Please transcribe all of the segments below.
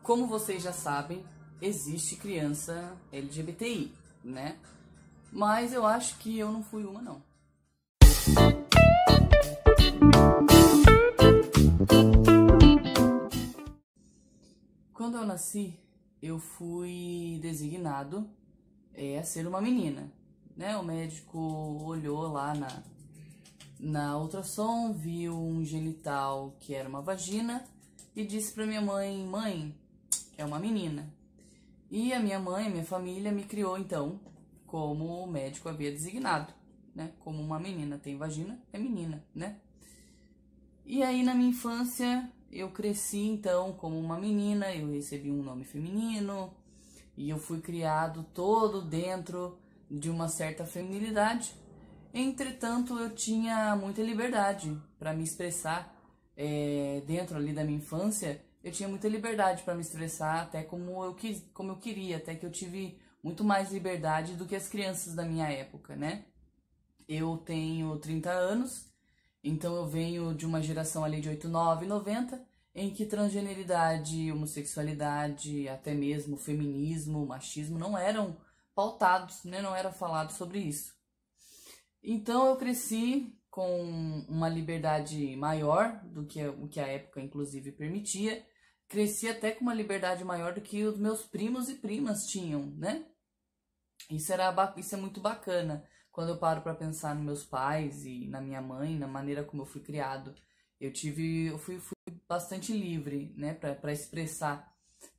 Como vocês já sabem, existe criança LGBTI, né? Mas eu acho que eu não fui uma, não. Quando eu nasci, eu fui designado a ser uma menina, né? O médico olhou lá na ultrassom, viu um genital que era uma vagina e disse pra minha mãe: mãe, é uma menina. E a minha mãe, minha família, me criou então como o médico havia designado, né? Como uma menina tem vagina, é menina, né? E aí na minha infância eu cresci então como uma menina, eu recebi um nome feminino e eu fui criado todo dentro de uma certa feminilidade. Entretanto, eu tinha muita liberdade para me expressar dentro ali da minha infância. Eu tinha muita liberdade para me expressar até como eu queria, até que eu tive muito mais liberdade do que as crianças da minha época, né? Eu tenho 30 anos, então eu venho de uma geração ali de 89, 90, em que transgeneridade, homossexualidade, até mesmo feminismo, machismo não eram pautados, né? Não era falado sobre isso. Então eu cresci com uma liberdade maior do que o que a época inclusive permitia. Cresci até com uma liberdade maior do que os meus primos e primas tinham, né? Isso é muito bacana. Quando eu paro para pensar nos meus pais e na minha mãe, na maneira como eu fui criado, eu fui bastante livre, né, para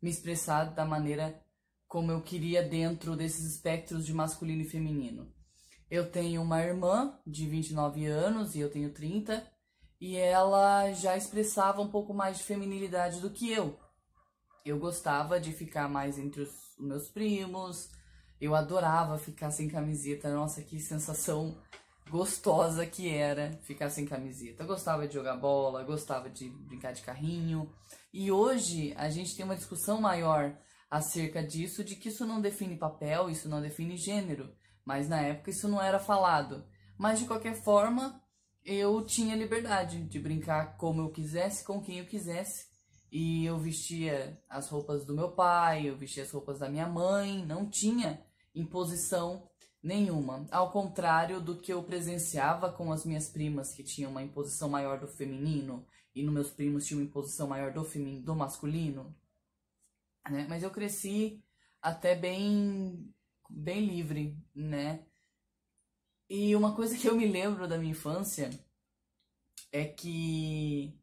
me expressar da maneira como eu queria dentro desses espectros de masculino e feminino. Eu tenho uma irmã de 29 anos e eu tenho 30, e ela já expressava um pouco mais de feminilidade do que eu. Eu gostava de ficar mais entre os meus primos, eu adorava ficar sem camiseta, nossa, que sensação gostosa que era ficar sem camiseta. Eu gostava de jogar bola, gostava de brincar de carrinho, e hoje a gente tem uma discussão maior acerca disso, de que isso não define papel, isso não define gênero. Mas na época isso não era falado. Mas de qualquer forma, eu tinha liberdade de brincar como eu quisesse, com quem eu quisesse. E eu vestia as roupas do meu pai, eu vestia as roupas da minha mãe, não tinha imposição nenhuma. Ao contrário do que eu presenciava com as minhas primas, que tinham uma imposição maior do feminino, e nos meus primos tinha uma imposição maior do masculino, né? Mas eu cresci até bem livre, né? E uma coisa que eu me lembro da minha infância é que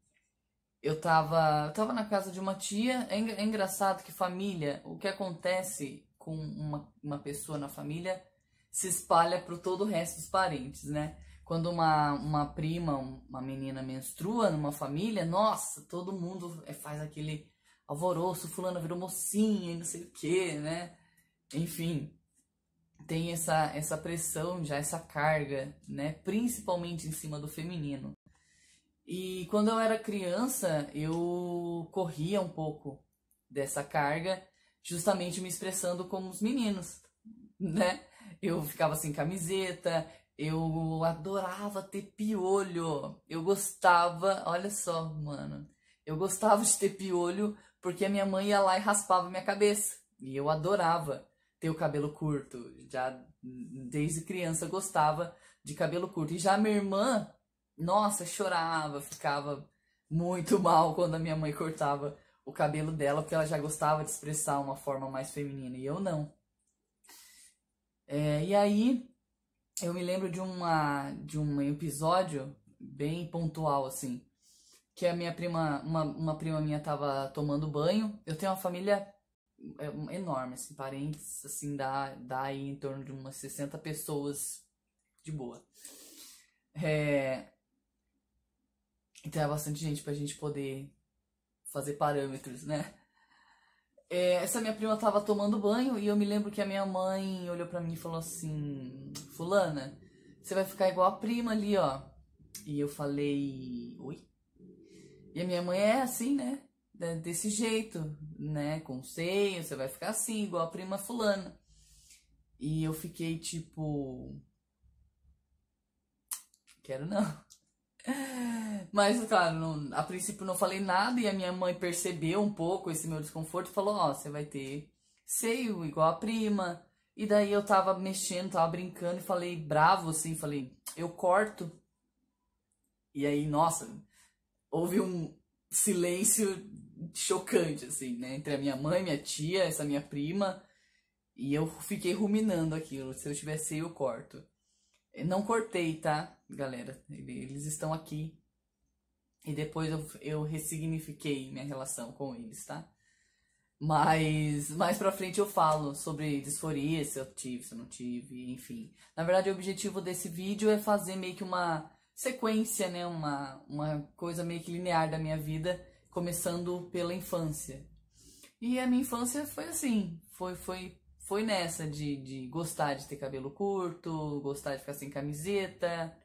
eu tava na casa de uma tia. É engraçado que família, o que acontece com uma pessoa na família se espalha para todo o resto dos parentes, né? Quando uma prima, uma menina menstrua numa família, nossa, todo mundo faz aquele alvoroço, fulana virou mocinha e não sei o que, né? Enfim, tem essa pressão já, essa carga, né? Principalmente em cima do feminino. E quando eu era criança, eu corria um pouco dessa carga, justamente me expressando como os meninos, né? Eu ficava sem camiseta, eu adorava ter piolho, eu gostava, olha só, mano, eu gostava de ter piolho porque a minha mãe ia lá e raspava minha cabeça, e eu adorava ter o cabelo curto, já desde criança eu gostava de cabelo curto. E já minha irmã, nossa, chorava, ficava muito mal quando a minha mãe cortava o cabelo dela, porque ela já gostava de expressar uma forma mais feminina, e eu não. E aí eu me lembro de um episódio bem pontual, assim, que a minha prima, uma prima minha tava tomando banho. Eu tenho uma família enorme, assim, parentes, assim, dá aí em torno de umas 60 pessoas de boa. Então é bastante gente pra gente poder fazer parâmetros, né? Essa minha prima tava tomando banho e eu me lembro que a minha mãe olhou pra mim e falou assim: fulana, você vai ficar igual a prima ali, ó. E eu falei: oi? E a minha mãe é assim, né? Desse jeito, né? Com seio, você vai ficar assim, igual a prima fulana. E eu fiquei tipo: quero não. Mas, claro, a princípio não falei nada e a minha mãe percebeu um pouco esse meu desconforto e falou, ó, você vai ter seio igual a prima. E daí eu tava mexendo, tava brincando e falei bravo assim, falei, eu corto. E aí, nossa, houve um silêncio chocante, assim, né? Entre a minha mãe, minha tia, essa minha prima. E eu fiquei ruminando aquilo. Se eu tivesse eu corto. Eu não cortei, tá, galera? Eles estão aqui. E depois eu ressignifiquei minha relação com eles, tá? Mas mais pra frente eu falo sobre disforia, se eu tive, se eu não tive, enfim. Na verdade, o objetivo desse vídeo é fazer meio que uma sequência, né? Uma coisa meio que linear da minha vida, começando pela infância. E a minha infância foi assim, foi nessa de gostar de ter cabelo curto, gostar de ficar sem camiseta,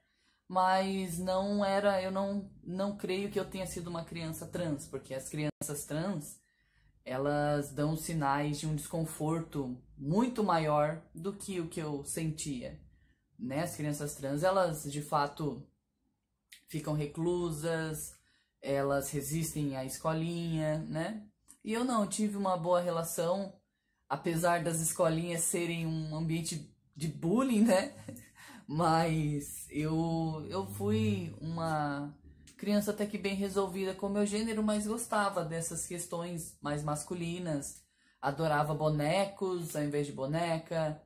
mas não era, eu não creio que eu tenha sido uma criança trans, porque as crianças trans, elas dão sinais de um desconforto muito maior do que o que eu sentia, né? As crianças trans, elas de fato ficam reclusas, elas resistem à escolinha, né? E eu não, tive uma boa relação, apesar das escolinhas serem um ambiente de bullying, né? Mas eu fui uma criança até que bem resolvida com o meu gênero, mas gostava dessas questões mais masculinas. Adorava bonecos ao invés de boneca.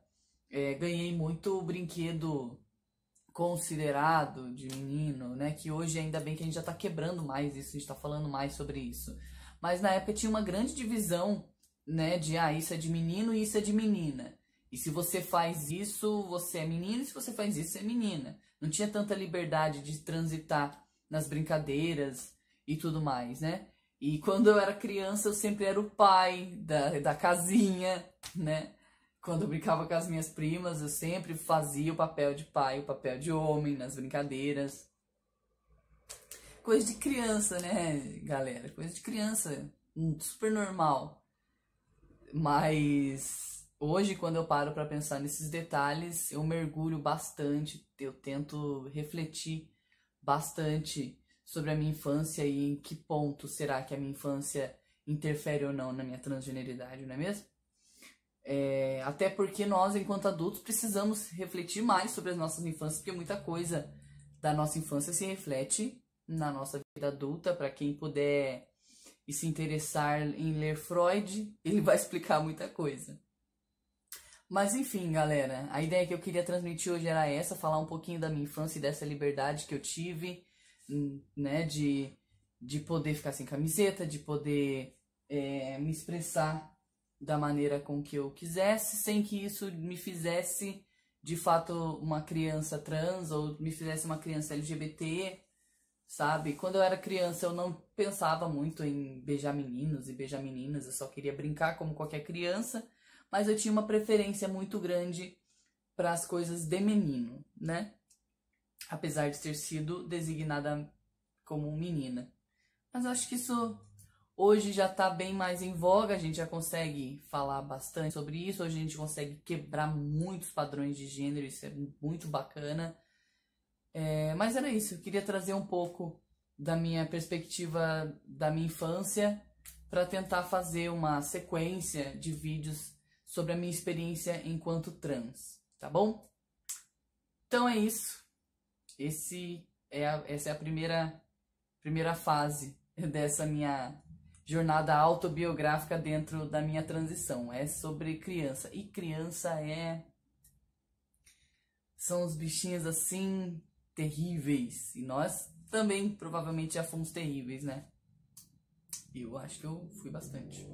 Ganhei muito brinquedo considerado de menino, né? Que hoje ainda bem que a gente já tá quebrando mais isso, a gente tá falando mais sobre isso. Mas na época tinha uma grande divisão, né? De isso é de menino e isso é de menina. E se você faz isso, você é menino, e se você faz isso, você é menina. Não tinha tanta liberdade de transitar nas brincadeiras e tudo mais, né? E quando eu era criança, eu sempre era o pai da casinha, né? Quando eu brincava com as minhas primas, eu sempre fazia o papel de pai, o papel de homem nas brincadeiras. Coisa de criança, né, galera? Coisa de criança, super normal. Mas hoje, quando eu paro para pensar nesses detalhes, eu mergulho bastante, eu tento refletir bastante sobre a minha infância e em que ponto será que a minha infância interfere ou não na minha transgeneridade, não é mesmo? Até porque nós, enquanto adultos, precisamos refletir mais sobre as nossas infâncias, porque muita coisa da nossa infância se reflete na nossa vida adulta. Para quem puder e se interessar em ler Freud, ele vai explicar muita coisa. Mas enfim, galera, a ideia que eu queria transmitir hoje era essa, falar um pouquinho da minha infância e dessa liberdade que eu tive, né, de poder ficar sem camiseta, de poder me expressar da maneira com que eu quisesse, sem que isso me fizesse, de fato, uma criança trans ou me fizesse uma criança LGBT, sabe? Quando eu era criança, eu não pensava muito em beijar meninos e beijar meninas, eu só queria brincar como qualquer criança, mas eu tinha uma preferência muito grande para as coisas de menino, né? Apesar de ter sido designada como menina. Mas eu acho que isso hoje já tá bem mais em voga, a gente já consegue falar bastante sobre isso, hoje a gente consegue quebrar muitos padrões de gênero, isso é muito bacana. Mas era isso, eu queria trazer um pouco da minha perspectiva da minha infância para tentar fazer uma sequência de vídeos sobre a minha experiência enquanto trans, tá bom? Então é isso, essa é a primeira fase dessa minha jornada autobiográfica dentro da minha transição. É sobre criança. E criança são os bichinhos assim terríveis. E nós também provavelmente já fomos terríveis, né? Eu acho que eu fui bastante.